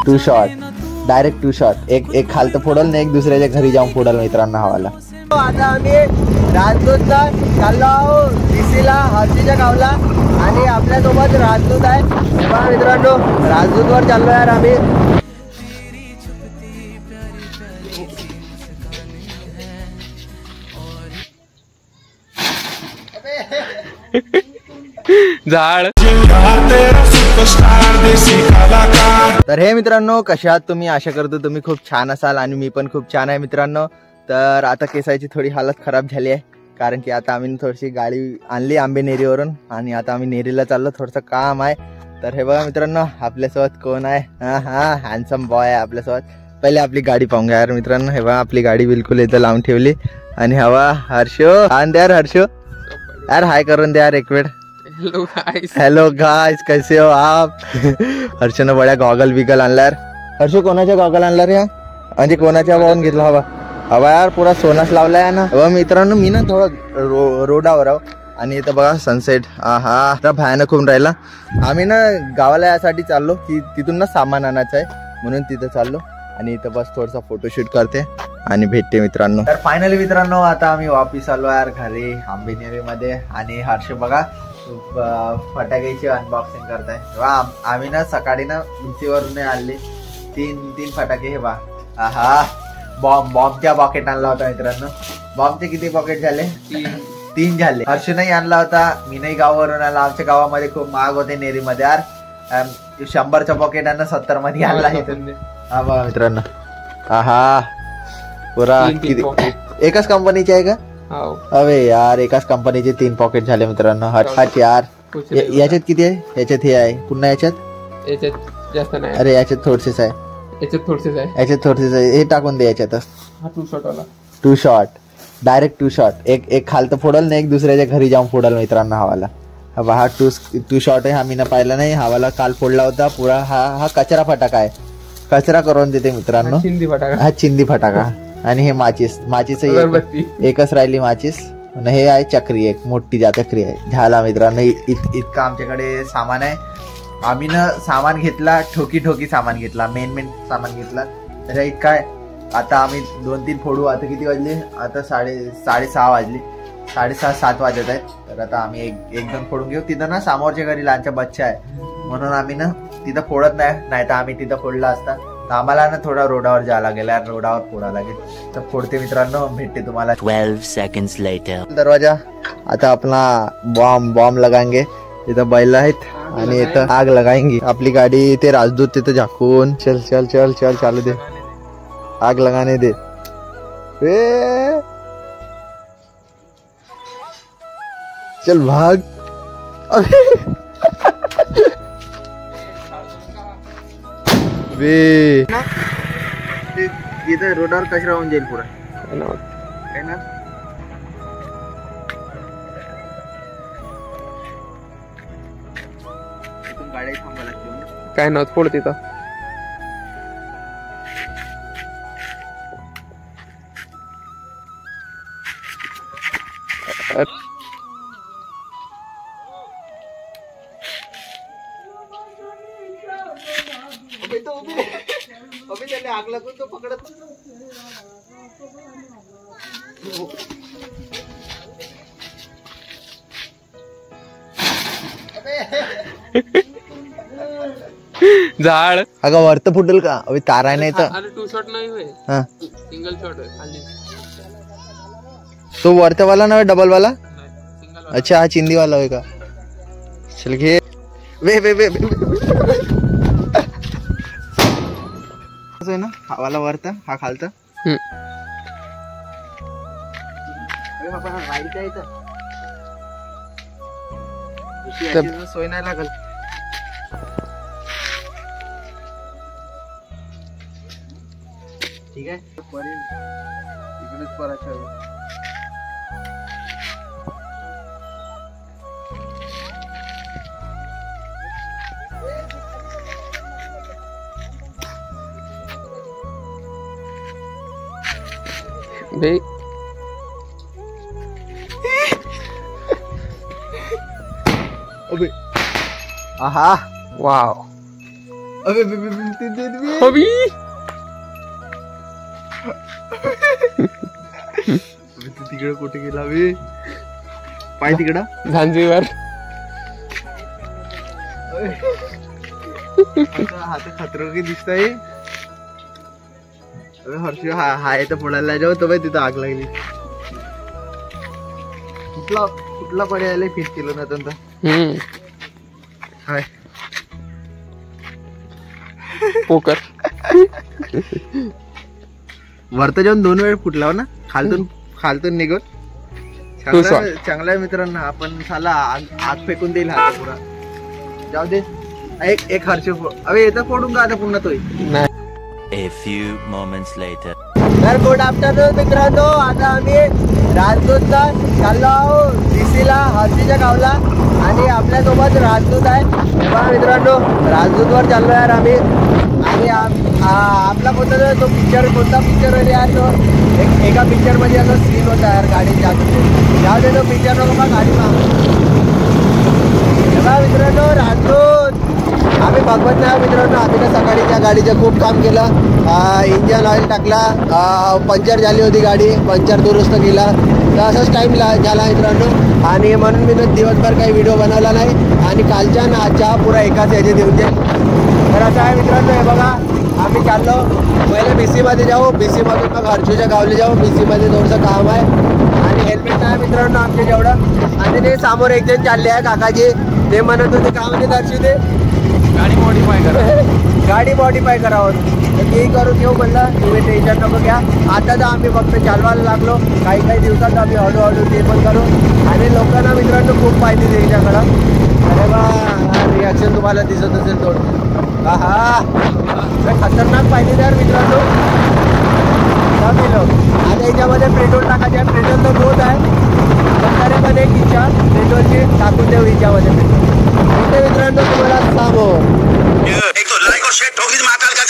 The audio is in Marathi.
To shot, direct two shot. एक खालतं फोडल ना एक दुसऱ्याच्या घरी जाऊन फोडल मित्रांनो हवाला. आता आम्ही राजदूतला चाललो आहोत डीसीला, हर्षीच्या गावला. आणि आपल्यासोबत राजदूत आहे. तेव्हा मित्रांनो राजदूतवर चाललो यार आम्ही. झाड. तर हे मित्रांनो कशा आहात तुम्ही? आशा करतो तुम्ही खूप छान असाल आणि मी पण खूप छान आहे मित्रांनो. तर आता केसाची थोडी हालत खराब झाली आहे कारण की आता आम्ही थोडीशी गाडी आणली आंबेनेरीवरून आणि आता आम्ही नेरीला चाललो, थोडंसं काम आहे. तर हे बघा मित्रांनो आपल्यासोबत कोण आहे. हा हँडसम बॉय आहे आपल्यासोबत. पहिले आपली गाडी पाहून घ्या यार मित्रांनो. हे बघा आपली गाडी बिलकुल इथं लावून ठेवली. आणि हवा हर्षो आण द्या हर्षो यार, हाय करून द्या यार एक वेळ. हेलो गाइस कैसे हो आप? हर्षनं बड्या गॉगल बिगल आणला यार. हर्षो कोणाच्या गॉगल आणला रे? म्हणजे कोणाच्या पाहून घेतला हवा? हवा यार पुरा सोनाच लावलाय ना. हवा मित्रांनो मी ना थोडं रोडावर आहो आणि इथं बघा सनसेट. हा भयानक होऊन राहिला. आम्ही ना गावाला यासाठी चाललो की तिथून ना सामान आणायचं आहे म्हणून तिथं चाललो. आणि इथं बस थोडासा फोटोशूट करते आणि भेटते मित्रांनो. तर फायनली मित्रांनो आता आम्ही वापिस आलो यार घरी आंबेनेरी मध्ये. आणि हर्ष बघा फटाक्याची अनबॉक्सिंग करताय. आम्ही ना सकाळी ना उंचीवरून आणले तीन फटाके. हे बा हा बॉम्बच्या पॉकेट आणला होता मित्रांनो. बॉम्बचे किती पॉकेट झाले? तीन झाले. हर्ष नाही आणला होता, मी नाही गावावरून आला. आमच्या गावामध्ये खूप महाग होते नेरीमध्ये यार. 100च्या पॉकेटांना 70 मध्ये आणला इथून. हा बघा मित्रांनो हा पुरा एकाच कंपनीचे आहे का? अबे यार एकाच कंपनीचे 3 पॉकेट झाले मित्रांनो. हट यार. याच्यात किती आहे? याच्यात हे आहे पुन्हा याच्यात जास्त नाही. अरे याच्यात थोडसेच आहे. याच्यात थोडसेच आहे. हे टाकून दे याच्यातच. Two shot, direct two shot. एक खालतं फोडल ना एक दुसऱ्याच्या घरी जाऊन फोडल मित्रांनो हवाला. हा टू शॉट आहे. हा मी ना पाहिला नाही. हवाला काल फोडला होता पुरा. हा कचरा फटाका आहे. कचरा करून देते मित्रांनो. हा चिंदी फटाका. आणि हे माचीस एकच राहिली माचीस. हे आहे चक्री, एक मोठी चक्री आहे. झाला मित्रांनो इतकं आमच्याकडे सामान आहे. आम्ही ना सामान घेतला ठोकी सामान घेतला, मेन सामान घेतला. तर इतका आहे. आता आम्ही 2-3 फोडू. आता किती वाजले? आता 6:30 वाजले. 6:30-7 वाजत आहेत. तर आता आम्ही एक दोन फोडून घेऊ. तिथं ना समोरच्या घरी लहानच्या बच्चा आहे म्हणून आम्ही ना तिथं फोडत नाही तर आम्ही तिथं फोडला असता. तर आम्हाला ना थोडा रोडावर जावं लागेल यार. रोडावर फोडा लागेल. तर फोडते मित्रांनो, भेटते तुम्हाला 12 seconds later. दरवाजा आता अपना बॉम्ब लगाएंगे. इथं बैल आहेत आणि इथं आग लगाएंगे. आपली गाडी ते राजदूत तिथं झाकून चल चल चल चल चालू दे. आग लगाने दे. चल भाग. इथं रोडावर कचरा होऊन जाईल पुरा. काय ना गाड्या थांबवा लागतील. काय नव्हतं फोड तिथं. अबे त्याने आग लागून तो पकडत. झाड. अगं वरत फुटेल का? अभि तार आहे नाही तर. टू शॉट नाही होय. हा सिंगल शॉट आहे. तो वरत्या वाला ना डबल वाला? अच्छा हा चिंदी वाला होय का? चल घे. वे ना हवाला वरता हा खालता. सोय नाही लागल. ठीक आहे इकडेच परत. आहा वाव. अबे अबी तिकडे कुठे गेला बे पाय तिकडं झांजीवर हात खतरो की दिसतंय अबे हर्षू हा तर पुढायला जाऊ तो बाई तिथं आग लागली कुठला पर्याय फिट केलं ना त्यांचा हाय पोकर वरत जाऊन 2 वेळ फुटला ना खालतून निघून चांगला आहे मित्रांनो आपण साला आग फेकून देईल हा पुरा जाऊ दे एक हर्ष अबे येतं फोडून का आता पुन्हा तोय A few moments later. तर गुड आफ्टरनून मित्रांनो आता आम्ही राजदूतला चाललो आहोत डीसीला हर्षीच्या गावला आणि आपल्यासोबत राजदूत आहे तेव्हा मित्रांनो राजदूतवर चाललो यार आम्ही आणि आपला कोणता तो कोणता पिक्चर मध्ये यार तो एका पिक्चर मध्ये असं सीन होता यार गाडी जाऊ दे तो पिक्चर नको का गाडी तेव्हा मित्रांनो राजदूत आम्ही बघवत नाही मित्रांनो आम्ही तर सकाळी त्या गाडीचं खूप काम केलं इंजन ऑइल टाकला पंक्चर झाली होती गाडी पंक्चर दुरुस्त केला तर असंच टाईम झाला मित्रांनो आणि म्हणून मी दिवसभर काही व्हिडिओ बनवला नाही आणि कालच्या आणि आजच्या पुरा एकाच याच्यात येऊन जाईल तर असं आहे मित्रांनो हे बघा आम्ही चाललो पहिले BC मध्ये जाऊ BC मधून मग हर्षूच्या गावले जाऊ BC मध्ये थोडंसं काम आहे आणि हेल्मेट नाही मित्रांनो आमच्या जेवढं आणि ते समोर एक जण चालले आहे काकाजी ते म्हणत होते का म्हणजे हर्षू ते गाडी मॉडिफाय करावं तर ते करून घेऊ म्हणलं तुम्ही टेन्शन नको घ्या आता तर आम्ही फक्त चालवायला लागलो काही दिवसात आम्ही हळूहळू ते पण करू आणि लोकांना मित्रांनो खूप पाहिजे त्याच्याकडं अरे बा रिॲक्शन तुम्हाला दिसत असेल थोडं हा खतरनाक पाहिजे यार मित्रांनो आता याच्यामध्ये पेट्रोल टाकायचे आहे पेट्रोल तर बहुत आहे पण तरी पण एक इच्छा पेट्रोलची टाकून देऊ याच्यामध्ये पेट्रोल मित्रांनो तुम्हाला सांगू एक तो लाइक और शेयर ठोक दीजिए महाकाल का